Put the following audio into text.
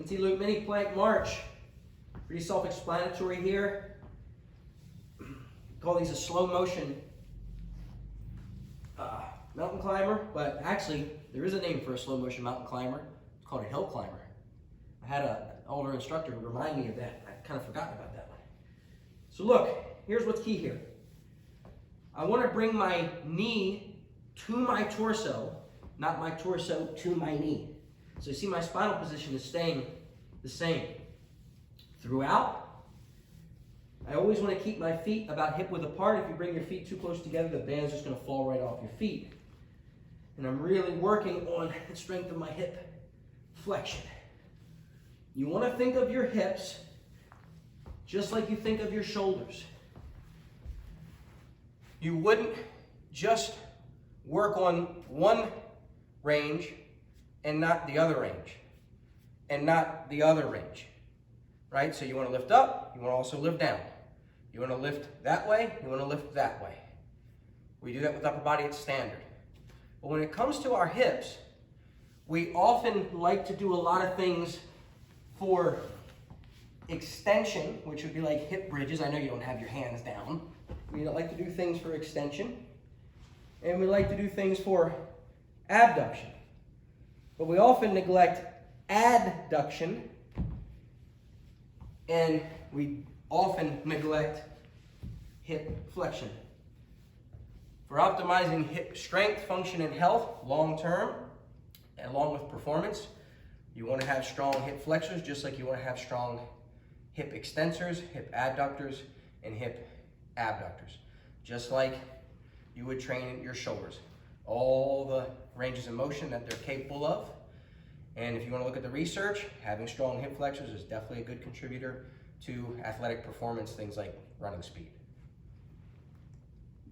Anti-loop mini plank march. Pretty self-explanatory here. Call these a slow motion mountain climber, but actually there is a name for a slow motion mountain climber. It's called a hill climber. I had an older instructor remind me of that. I'd kind of forgotten about that one. So look, here's what's key here. I want to bring my knee to my torso, not my torso to my knee. So you see my spinal position is staying the same throughout. I always want to keep my feet about hip width apart. If you bring your feet too close together, the band's just going to fall right off your feet. And I'm really working on the strength of my hip flexion. You want to think of your hips just like you think of your shoulders. You wouldn't just work on one range and not the other range, and not the other range, right? So you want to lift up, you want to also lift down. You want to lift that way, you want to lift that way. We do that with upper body, it's standard. But when it comes to our hips, we often like to do a lot of things for extension, which would be like hip bridges. I know you don't have your hands down. We like to do things for extension, and we like to do things for abduction. But we often neglect adduction, and we often neglect hip flexion. For optimizing hip strength, function, and health long term, along with performance, you want to have strong hip flexors just like you want to have strong hip extensors, hip adductors, and hip abductors. Just like you would train your shoulders. All the ranges of motion that they're capable of. And if you want to look at the research, having strong hip flexors is definitely a good contributor to athletic performance, things like running speed.